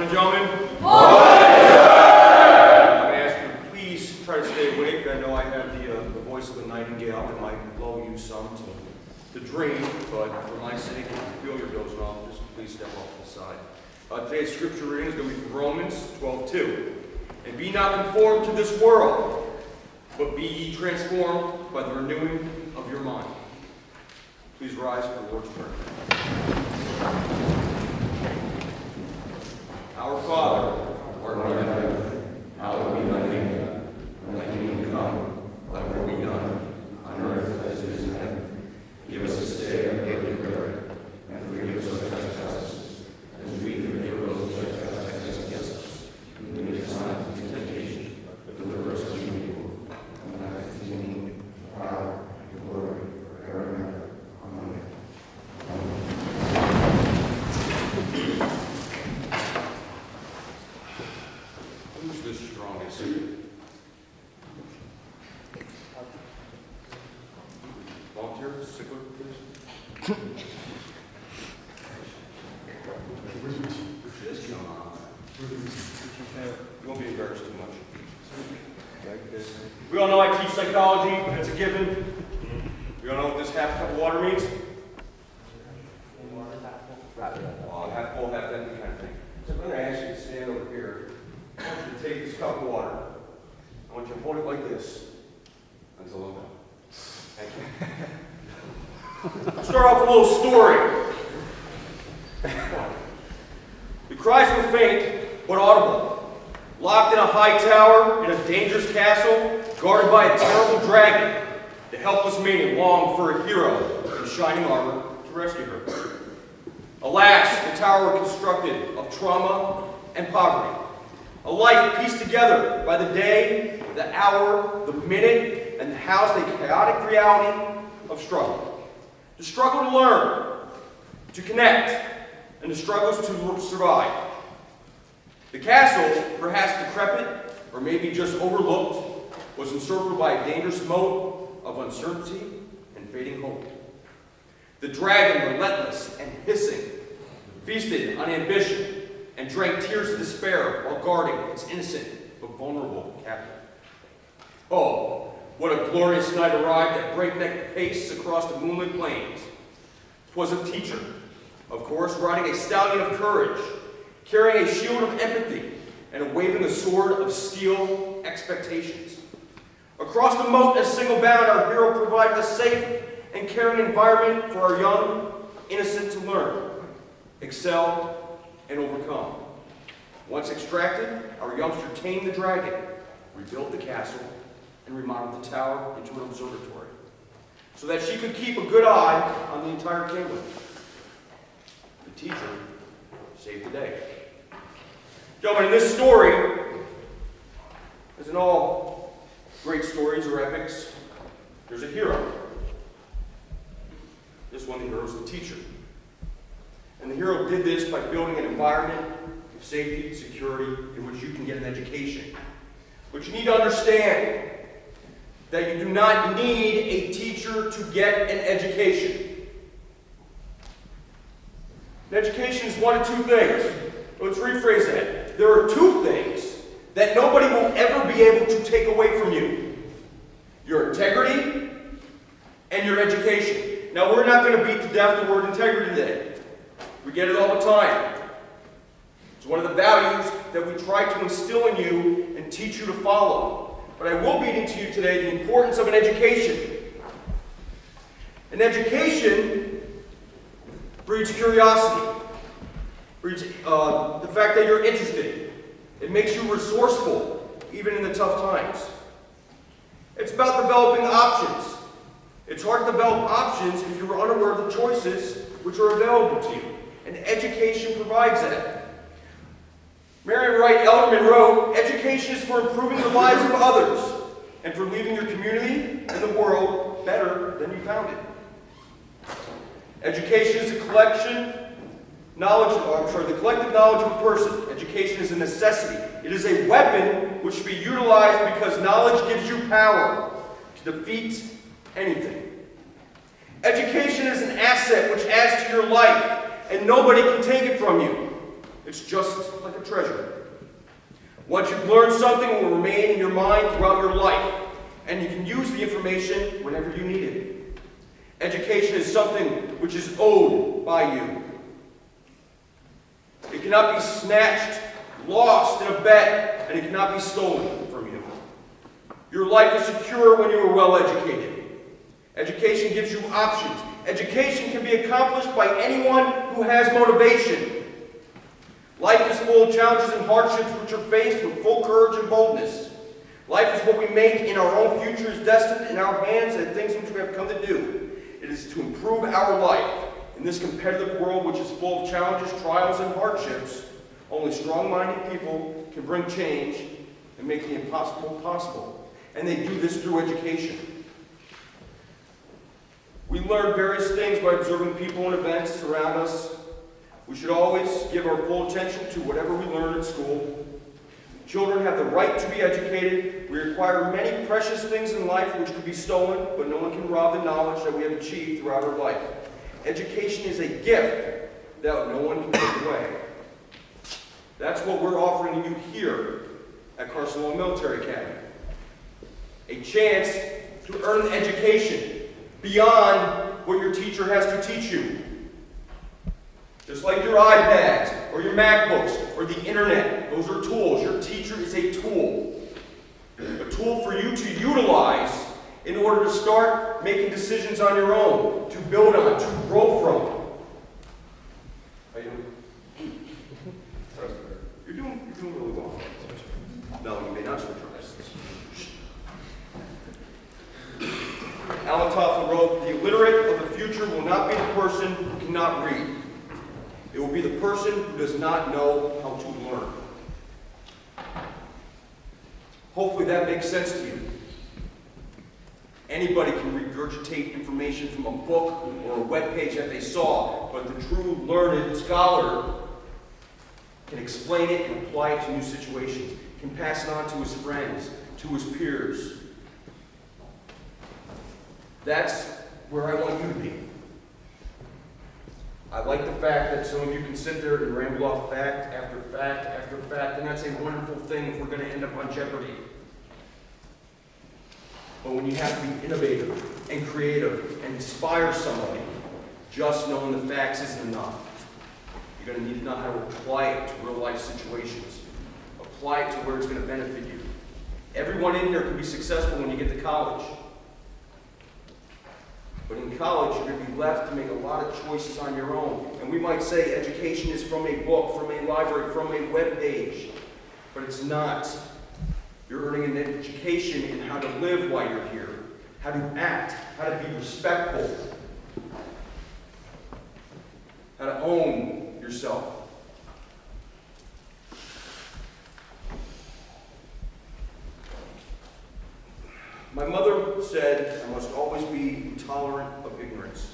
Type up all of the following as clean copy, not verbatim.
Morning, gentlemen. I'm going to ask you to please try to stay awake. I know I have the voice of a nightingale. It might lull you some to dream, but for my sake, if you feel you're dozing off, just please step off to the side. Today's scripture reading is going to be from Romans 12:2. And be not conformed to this world, but be ye transformed by the renewing of your mind. Please rise for the Lord's Prayer. Our Father, who art in heaven, hallowed be thy name. Thy kingdom come, thy will be done, on earth as it is in heaven. Give us this day our daily bread, and forgive us our trespasses, as we forgive those who trespass against us. And lead us not into temptation, but deliver us from evil. And thy is the kingdom, the power, and the glory, forever and ever. Amen. Who's the strongest? Volunteer, sickler, please. Just come on. You won't be embarrassed too much. We all know I teach psychology, that's a given. We all know what this half cup of water means? Half full, half empty kind of thing. So I'm going to ask you to stand over here. I want you to take this cup of water. I want you to hold it like this until I'm done. Thank you. I'll start off with a little story. The cries were faint but audible. Locked in a high tower in a dangerous castle, guarded by a terrible dragon, the helpless maiden longed for a hero in shining armor to rescue her. Alas, the tower was constructed of trauma and poverty. A life pieced together by the day, the hour, the minute, and housed a chaotic reality of struggle. The struggle to learn, to connect, and the struggles to survive. The castle, perhaps decrepit, or maybe just overlooked, was encircled by a dangerous moat of uncertainty and fading hope. The dragon, relentless and hissing, feasted on ambition and drank tears of despair while guarding its innocent but vulnerable captive. Oh, what a glorious night arrived at breakneck pace across the moonlit plains. 'Twas a teacher, of course, riding a stallion of courage, carrying a shield of empathy and waving a sword of steel expectations. Across the moat at a single bound, our hero provided a safe and caring environment for our young innocent to learn, excel, and overcome. Once extracted, our youngster tamed the dragon, rebuilt the castle, and remodeled the tower into an observatory, so that she could keep a good eye on the entire kingdom. The teacher saved the day. Gentlemen, in this story, as in all great stories or epics, there's a hero. This one, the hero is the teacher. And the hero did this by building an environment of safety, security, in which you can get an education. But you need to understand that you do not need a teacher to get an education. An education is one of two things. Let's rephrase that. There are two things that nobody will ever be able to take away from you. Your integrity and your education. Now, we're not going to beat to death the word integrity today. We get it all the time. It's one of the values that we try to instill in you and teach you to follow. But I will beat into you today the importance of an education. An education breeds curiosity, breeds the fact that you're interested. It makes you resourceful, even in the tough times. It's about developing options. It's hard to develop options if you are unaware of the choices which are available to you. And education provides that. Mary Wright Elderman wrote, "Education is for improving the lives of others and for leaving your community and the world better than you found it." Education is the collective knowledge of a person. Education is a necessity. It is a weapon which should be utilized because knowledge gives you power to defeat anything. Education is an asset which adds to your life, and nobody can take it from you. It's just like a treasure. Once you've learned something, it will remain in your mind throughout your life, and you can use the information whenever you need it. Education is something which is owed by you. It cannot be snatched, lost in a bet, and it cannot be stolen from you. Your life is secure when you are well educated. Education gives you options. Education can be accomplished by anyone who has motivation. Life is full of challenges and hardships which are faced with full courage and boldness. Life is what we make, and our own future is destined in our hands and things which we have come to do. It is to improve our life in this competitive world which is full of challenges, trials, and hardships. Only strong-minded people can bring change and make the impossible possible. And they do this through education. We learn various things by observing people and events around us. We should always give our full attention to whatever we learn at school. Children have the right to be educated. We acquire many precious things in life which could be stolen, but no one can rob the knowledge that we have achieved throughout our life. Education is a gift that no one can take away. That's what we're offering you here at Carson Military Academy. A chance to earn an education beyond what your teacher has to teach you. Just like your iPads or your MacBooks or the internet, those are tools. Your teacher is a tool for you to utilize in order to start making decisions on your own, to build on, to grow from. How you doing? You're doing really well. No, you may not switch on. Alan Toffler wrote, "The illiterate of the future will not be the person who cannot read. It will be the person who does not know how to learn." Hopefully that makes sense to you. Anybody can regurgitate information from a book or a web page that they saw, but the true learned scholar can explain it and apply it to new situations, can pass it on to his friends, to his peers. That's where I want you to be. I like the fact that some of you can sit there and ramble off fact after fact after fact, and that's a wonderful thing if we're going to end up on Jeopardy. But when you have to be innovative and creative and inspire somebody, just knowing the facts isn't enough. You're going to need to know how to apply it to real life situations. Apply it to where it's going to benefit you. Everyone in here can be successful when you get to college. But in college, you're going to be left to make a lot of choices on your own. And we might say education is from a book, from a library, from a web page. But it's not. You're earning an education in how to live while you're here, how to act, how to be respectful, how to own yourself. My mother said, "I must always be intolerant of ignorance,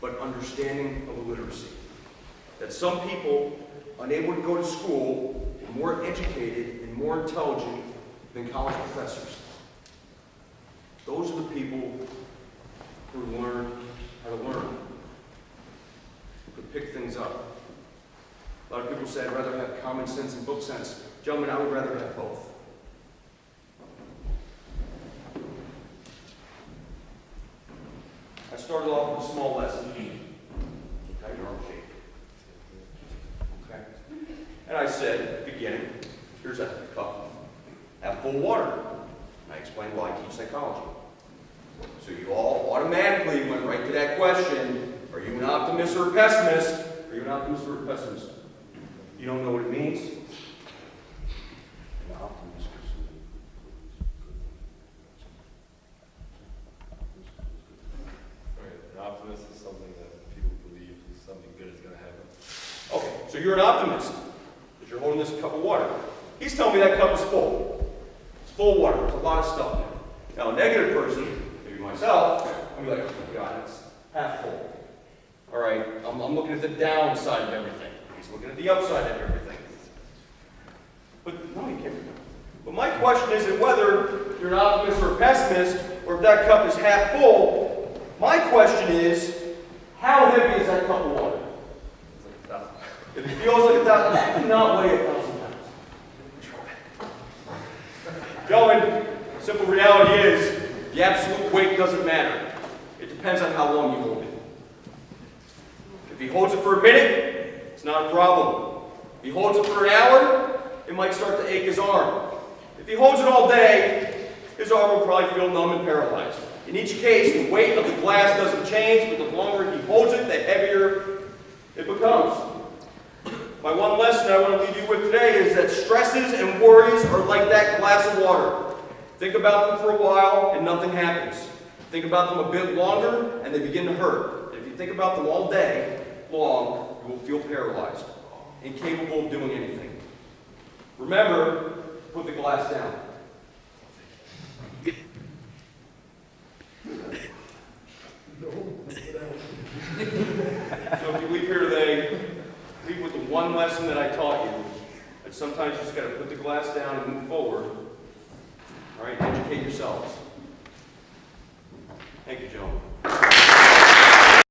but understanding of illiteracy." That some people, unable to go to school, are more educated and more intelligent than college professors. Those are the people who learn how to learn, who pick things up. A lot of people say, "I'd rather have common sense and book sense." Gentlemen, I would rather have both. I started off with a small lesson. How your arm shape. Okay. And I said at the beginning, here's a cup, half full of water. I explained why I teach psychology. So you all automatically went right to that question, are you an optimist or a pessimist? Are you an optimist or a pessimist? You don't know what it means? An optimist. An optimist is something that people believe is something good is going to happen. Okay, so you're an optimist, because you're holding this cup of water. He's telling me that cup is full. It's full of water. There's a lot of stuff in it. Now, a negative person, maybe myself, I'm like, oh my God, it's half full. All right, I'm looking at the downside of everything. He's looking at the upside of everything. But no, you can't be. But my question isn't whether you're an optimist or a pessimist, or if that cup is half full. My question is, how heavy is that cup of water? It's like 1,000. If it feels like 1,000, it cannot weigh 1,000 pounds. Going, simple reality is, the absolute weight doesn't matter. It depends on how long you hold it. If he holds it for a minute, it's not a problem. If he holds it for an hour, it might start to ache his arm. If he holds it all day, his arm will probably feel numb and paralyzed. In each case, the weight of the glass doesn't change, but the longer he holds it, the heavier it becomes. My one lesson I want to leave you with today is that stresses and worries are like that glass of water. Think about them for a while and nothing happens. Think about them a bit longer and they begin to hurt. And if you think about them all day long, you will feel paralyzed, incapable of doing anything. Remember, put the glass down. So if you leave here today, leave with the one lesson that I taught you, that sometimes you just got to put the glass down and move forward. All right, educate yourselves.